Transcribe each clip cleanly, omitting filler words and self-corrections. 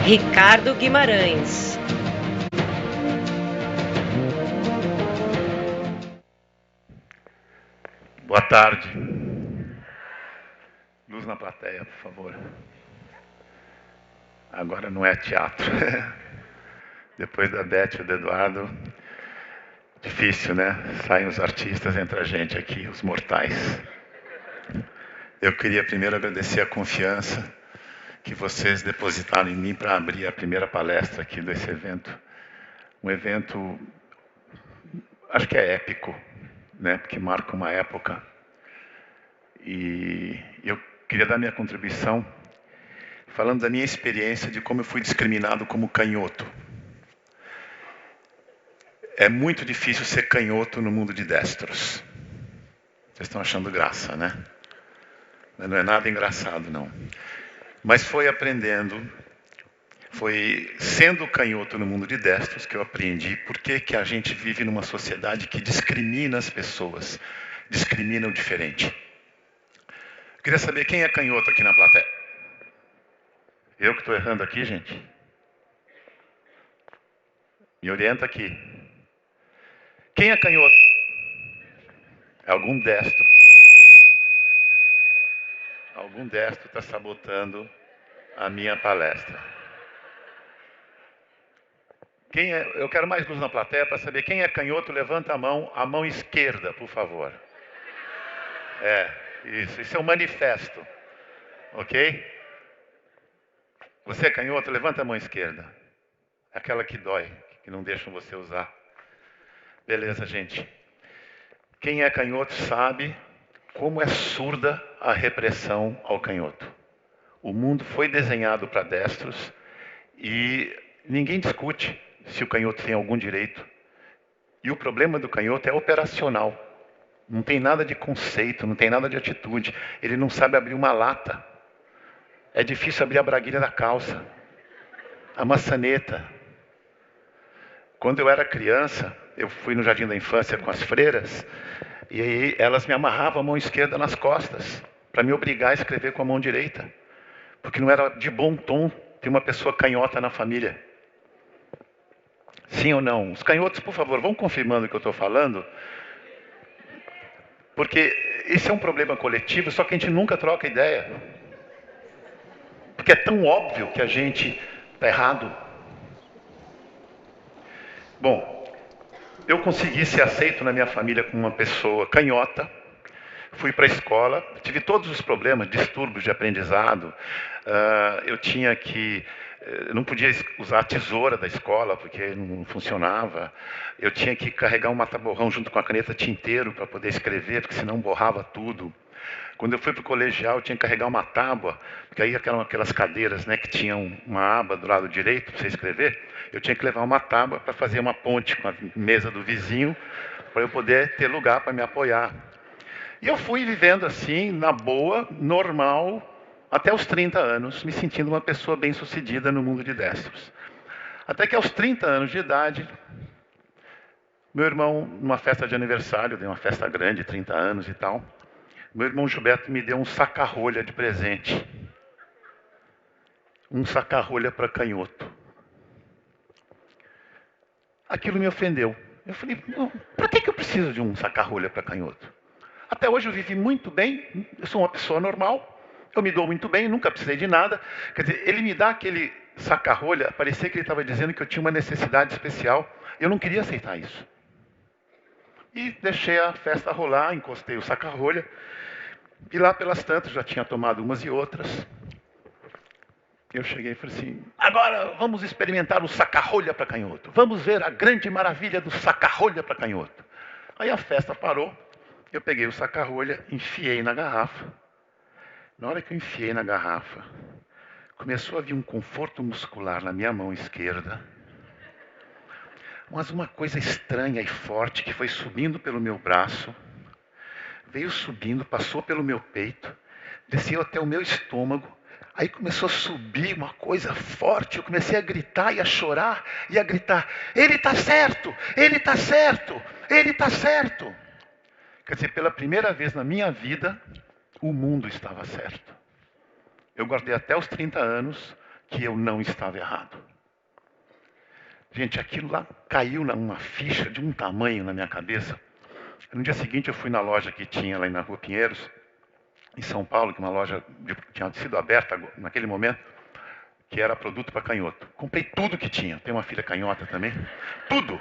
Ricardo Guimarães. Boa tarde. Luz na plateia, por favor. Agora não é teatro. Depois da Beth e do Eduardo, difícil, né? Saem os artistas, entra a gente aqui, os mortais. Eu queria primeiro agradecer a confiança que vocês depositaram em mim para abrir a primeira palestra aqui desse evento. Um evento, acho que é épico, né? Porque marca uma época. E eu queria dar minha contribuição falando da minha experiência de como eu fui discriminado como canhoto. É muito difícil ser canhoto no mundo de destros. Vocês estão achando graça, né? Não é nada engraçado, não. Mas foi aprendendo, foi sendo canhoto no mundo de destros que eu aprendi por que a gente vive numa sociedade que discrimina as pessoas, discrimina o diferente. Eu queria saber quem é canhoto aqui na plateia. Eu que estou errando aqui, gente? Me orienta aqui. Quem é canhoto? É algum destro. Algum destro está sabotando a minha palestra. Eu quero mais luz na plateia para saber quem é canhoto. Levanta a mão esquerda, por favor. Isso é um manifesto. Ok? Você é canhoto? Levanta a mão esquerda. Aquela que dói, que não deixam você usar. Beleza, gente. Quem é canhoto sabe como é surda a repressão ao canhoto. O mundo foi desenhado para destros e ninguém discute se o canhoto tem algum direito. E o problema do canhoto é operacional. Não tem nada de conceito, não tem nada de atitude. Ele não sabe abrir uma lata. É difícil abrir a braguilha da calça, a maçaneta. Quando eu era criança, eu fui no jardim da infância com as freiras, e aí elas me amarravam a mão esquerda nas costas, para me obrigar a escrever com a mão direita. Porque não era de bom tom ter uma pessoa canhota na família. Sim ou não? Os canhotos, por favor, vão confirmando o que eu estou falando. Porque esse é um problema coletivo, só que a gente nunca troca ideia. Porque é tão óbvio que a gente está errado. Bom, eu consegui ser aceito na minha família como uma pessoa canhota. Fui para a escola, tive todos os problemas, distúrbios de aprendizado. Eu tinha que... não podia usar a tesoura da escola, porque não funcionava. Eu tinha que carregar um mata-borrão junto com a caneta tinteiro para poder escrever, porque senão borrava tudo. Quando eu fui para o colegial, eu tinha que carregar uma tábua, porque aí eram aquelas cadeiras, né, que tinham uma aba do lado direito para você escrever. Eu tinha que levar uma tábua para fazer uma ponte com a mesa do vizinho, para eu poder ter lugar para me apoiar. E eu fui vivendo assim, na boa, normal, até os 30 anos, me sentindo uma pessoa bem-sucedida no mundo de destros. Até que aos 30 anos de idade, meu irmão, numa festa de aniversário, dei uma festa grande, 30 anos e tal, meu irmão Gilberto me deu um saca-rolha de presente. Um saca-rolha para canhoto. Aquilo me ofendeu. Eu falei, para que eu preciso de um saca-rolha para canhoto? Até hoje eu vivi muito bem, eu sou uma pessoa normal, eu me dou muito bem, nunca precisei de nada. Quer dizer, ele me dá aquele saca-rolha, parecia que ele estava dizendo que eu tinha uma necessidade especial. Eu não queria aceitar isso. E deixei a festa rolar, encostei o saca-rolha, e lá pelas tantas, já tinha tomado umas e outras. Eu cheguei e falei assim, agora vamos experimentar o saca-rolha para canhoto. Vamos ver a grande maravilha do saca-rolha para canhoto. Aí a festa parou. Eu peguei o saca-rolha, enfiei na garrafa. Na hora que eu enfiei na garrafa, começou a vir um conforto muscular na minha mão esquerda. Mas uma coisa estranha e forte que foi subindo pelo meu braço, veio subindo, passou pelo meu peito, desceu até o meu estômago. Aí começou a subir uma coisa forte, eu comecei a gritar e a chorar e a gritar, ele está certo, ele está certo, ele está certo. Quer dizer, pela primeira vez na minha vida, o mundo estava certo. Eu guardei até os 30 anos que eu não estava errado. Gente, aquilo lá caiu numa ficha de um tamanho na minha cabeça. No dia seguinte eu fui na loja que tinha lá na Rua Pinheiros, em São Paulo, que uma loja tinha sido aberta naquele momento, que era produto para canhoto. Comprei tudo que tinha. Tem uma filha canhota também. Tudo.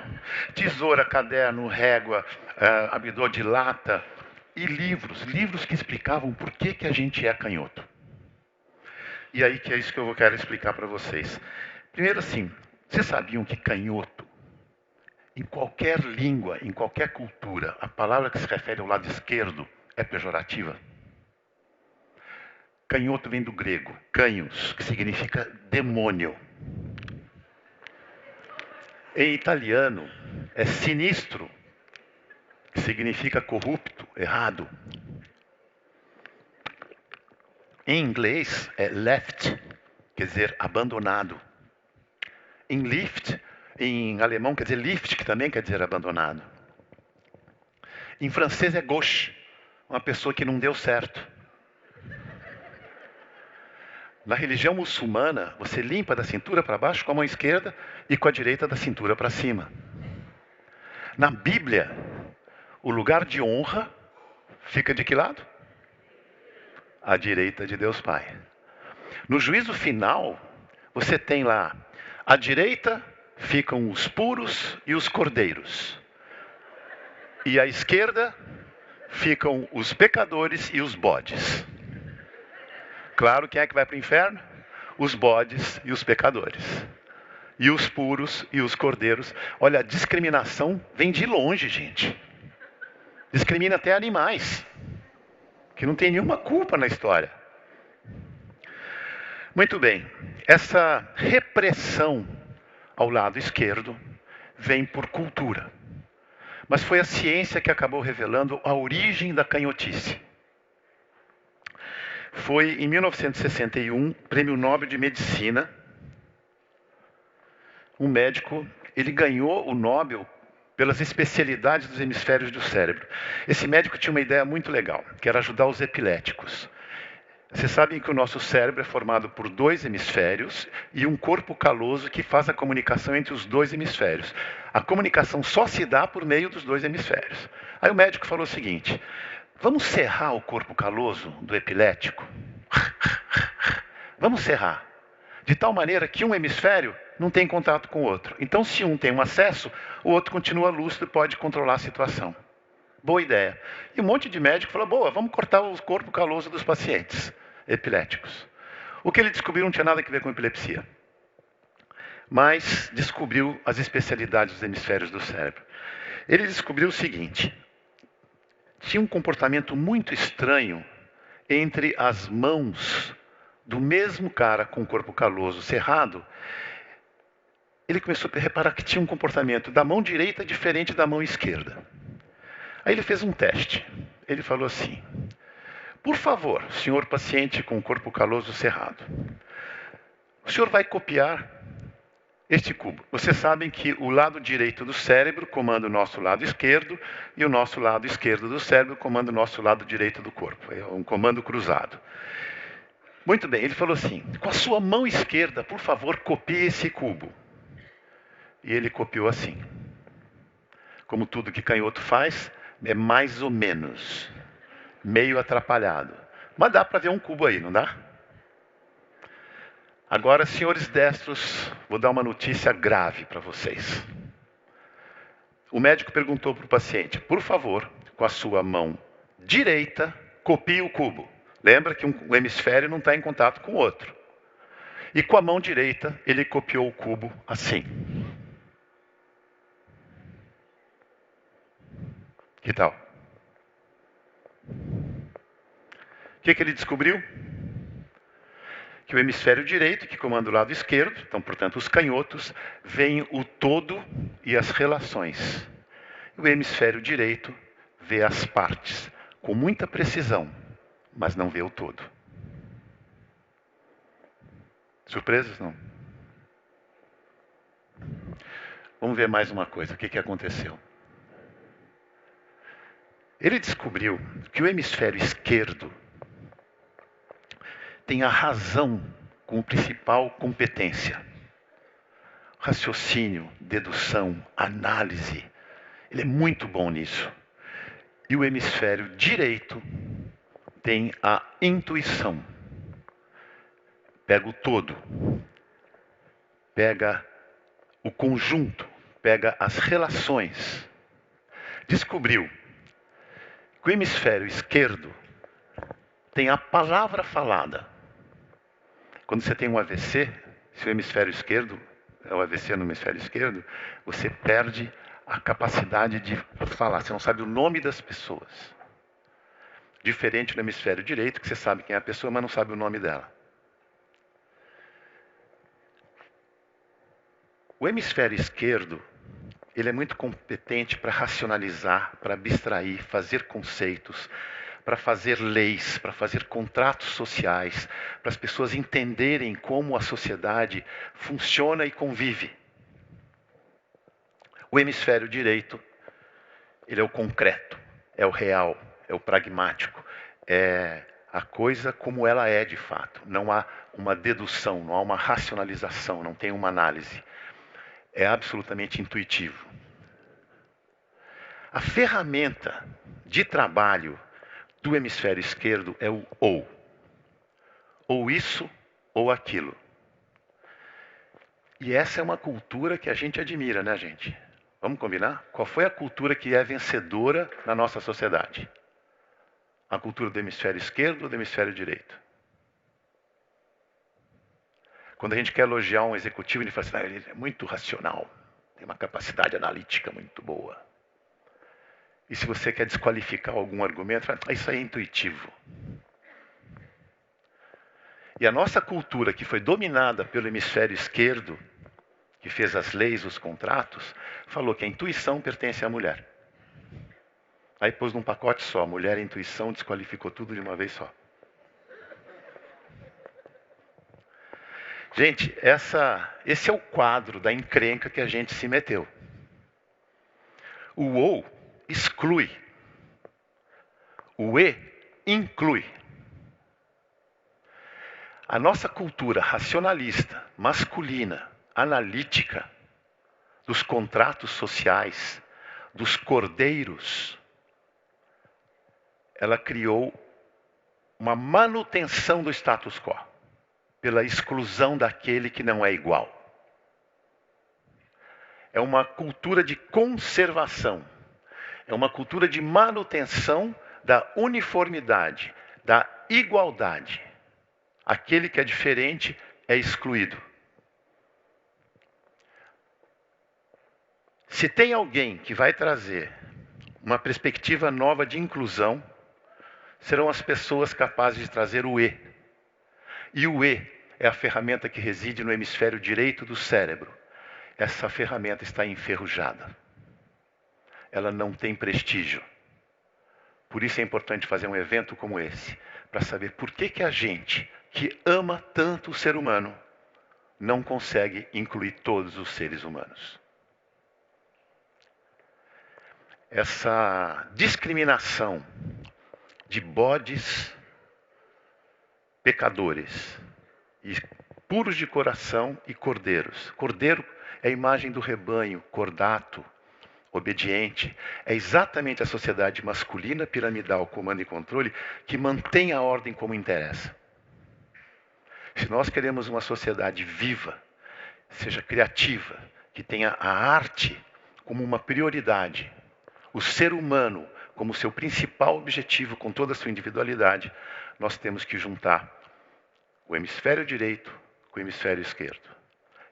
Tesoura, caderno, régua, abridor de lata e livros. Livros que explicavam por que a gente é canhoto. E aí que é isso que eu quero explicar para vocês. Primeiro assim, vocês sabiam que canhoto, em qualquer língua, em qualquer cultura, a palavra que se refere ao lado esquerdo é pejorativa? Canhoto vem do grego, canhos, que significa demônio. Em italiano, é sinistro, que significa corrupto, errado. Em inglês, é left, quer dizer abandonado. Em alemão, quer dizer lift, que também quer dizer abandonado. Em francês, é gauche, uma pessoa que não deu certo. Na religião muçulmana, você limpa da cintura para baixo com a mão esquerda e com a direita da cintura para cima. Na Bíblia, o lugar de honra fica de que lado? À direita de Deus Pai. No juízo final, você tem lá, à direita ficam os puros e os cordeiros. E à esquerda ficam os pecadores e os bodes. Claro, quem é que vai para o inferno? Os bodes e os pecadores. E os puros e os cordeiros. Olha, a discriminação vem de longe, gente. Discrimina até animais, que não tem nenhuma culpa na história. Muito bem, essa repressão ao lado esquerdo vem por cultura. Mas foi a ciência que acabou revelando a origem da canhotice. Foi em 1961, Prêmio Nobel de Medicina. Um médico, ele ganhou o Nobel pelas especialidades dos hemisférios do cérebro. Esse médico tinha uma ideia muito legal, que era ajudar os epiléticos. Vocês sabem que o nosso cérebro é formado por 2 hemisférios e um corpo caloso que faz a comunicação entre os 2 hemisférios. A comunicação só se dá por meio dos 2 hemisférios. Aí o médico falou o seguinte: vamos serrar o corpo caloso do epilético? Vamos serrar. De tal maneira que um hemisfério não tem contato com o outro. Então, se um tem um acesso, o outro continua lúcido e pode controlar a situação. Boa ideia. E um monte de médico falou, boa, vamos cortar o corpo caloso dos pacientes epiléticos. O que ele descobriu não tinha nada a ver com epilepsia. Mas descobriu as especialidades dos hemisférios do cérebro. Ele descobriu o seguinte: tinha um comportamento muito estranho entre as mãos do mesmo cara com o corpo caloso cerrado. Ele começou a reparar que tinha um comportamento da mão direita diferente da mão esquerda. Aí ele fez um teste. Ele falou assim: por favor, senhor paciente com o corpo caloso cerrado, o senhor vai copiar este cubo. Vocês sabem que o lado direito do cérebro comanda o nosso lado esquerdo e o nosso lado esquerdo do cérebro comanda o nosso lado direito do corpo. É um comando cruzado. Muito bem, ele falou assim: com a sua mão esquerda, por favor, copie esse cubo. E ele copiou assim. Como tudo que canhoto faz, é mais ou menos, meio atrapalhado. Mas dá para ver um cubo aí, não dá? Agora, senhores destros, vou dar uma notícia grave para vocês. O médico perguntou para o paciente: por favor, com a sua mão direita, copie o cubo. Lembra que um hemisfério não está em contato com o outro. E com a mão direita, ele copiou o cubo assim. Que tal? O que ele descobriu? Que o hemisfério direito, que comanda o lado esquerdo, então, portanto, os canhotos, veem o todo e as relações. O hemisfério direito vê as partes, com muita precisão, mas não vê o todo. Surpresas, não? Vamos ver mais uma coisa. O que aconteceu? Ele descobriu que o hemisfério esquerdo tem a razão como principal competência. Raciocínio, dedução, análise. Ele é muito bom nisso. E o hemisfério direito tem a intuição. Pega o todo, pega o conjunto, pega as relações. Descobriu que o hemisfério esquerdo tem a palavra falada. Quando você tem um AVC, se o hemisfério esquerdo é o AVC no hemisfério esquerdo, você perde a capacidade de falar. Você não sabe o nome das pessoas. Diferente do hemisfério direito, que você sabe quem é a pessoa, mas não sabe o nome dela. O hemisfério esquerdo, ele é muito competente para racionalizar, para abstrair, fazer conceitos, para fazer leis, para fazer contratos sociais, para as pessoas entenderem como a sociedade funciona e convive. O hemisfério direito, ele é o concreto, é o real, é o pragmático, é a coisa como ela é de fato. Não há uma dedução, não há uma racionalização, não tem uma análise. É absolutamente intuitivo. A ferramenta de trabalho do hemisfério esquerdo é o ou. Ou isso, ou aquilo. E essa é uma cultura que a gente admira, né, gente? Vamos combinar? Qual foi a cultura que é vencedora na nossa sociedade? A cultura do hemisfério esquerdo ou do hemisfério direito? Quando a gente quer elogiar um executivo, ele fala assim, ele é muito racional, tem uma capacidade analítica muito boa. E se você quer desqualificar algum argumento, fala, isso aí é intuitivo. E a nossa cultura, que foi dominada pelo hemisfério esquerdo, que fez as leis, os contratos, falou que a intuição pertence à mulher. Aí pôs num pacote só, mulher e intuição, desqualificou tudo de uma vez só. Gente, esse é o quadro da encrenca que a gente se meteu. O ou exclui. O e inclui. A nossa cultura racionalista, masculina, analítica, dos contratos sociais, dos cordeiros, ela criou uma manutenção do status quo, pela exclusão daquele que não é igual. É uma cultura de conservação, é uma cultura de manutenção da uniformidade, da igualdade. Aquele que é diferente é excluído. Se tem alguém que vai trazer uma perspectiva nova de inclusão, serão as pessoas capazes de trazer o E. E o E é a ferramenta que reside no hemisfério direito do cérebro. Essa ferramenta está enferrujada. Ela não tem prestígio. Por isso é importante fazer um evento como esse, para saber por que a gente, que ama tanto o ser humano, não consegue incluir todos os seres humanos. Essa discriminação de bodes pecadores, e puros de coração e cordeiros. Cordeiro é a imagem do rebanho, cordato, obediente. É exatamente a sociedade masculina, piramidal, comando e controle, que mantém a ordem como interessa. Se nós queremos uma sociedade viva, seja criativa, que tenha a arte como uma prioridade, o ser humano como seu principal objetivo, com toda a sua individualidade, nós temos que juntar o hemisfério direito com o hemisfério esquerdo.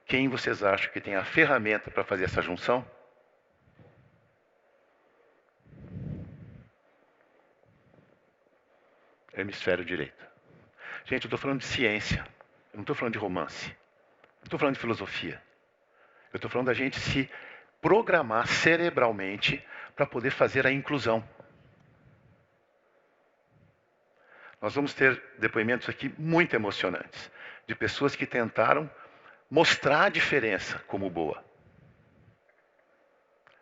Quem vocês acham que tem a ferramenta para fazer essa junção? Hemisfério direito. Gente, eu estou falando de ciência, eu não estou falando de romance, não estou falando de filosofia. Eu estou falando da gente se programar cerebralmente para poder fazer a inclusão. Nós vamos ter depoimentos aqui muito emocionantes, de pessoas que tentaram mostrar a diferença como boa.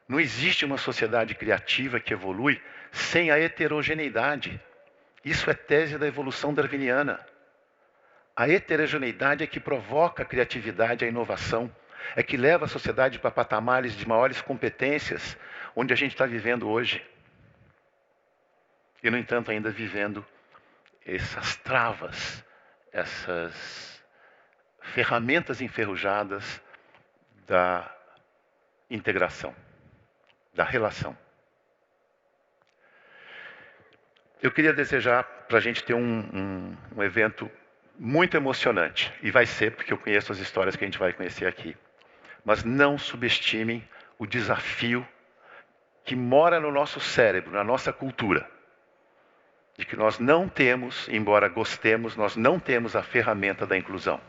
Não existe uma sociedade criativa que evolui sem a heterogeneidade. Isso é tese da evolução darwiniana. A heterogeneidade é que provoca a criatividade e a inovação, é que leva a sociedade para patamares de maiores competências, onde a gente está vivendo hoje. E, no entanto, ainda vivendo essas travas, essas ferramentas enferrujadas da integração, da relação. Eu queria desejar para a gente ter um evento muito emocionante, e vai ser, porque eu conheço as histórias que a gente vai conhecer aqui. Mas não subestimem o desafio que mora no nosso cérebro, na nossa cultura, de que nós não temos, embora gostemos, nós não temos a ferramenta da inclusão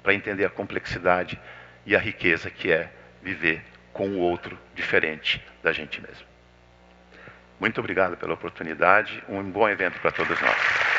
para entender a complexidade e a riqueza que é viver com o outro diferente da gente mesmo. Muito obrigado pela oportunidade, um bom evento para todos nós.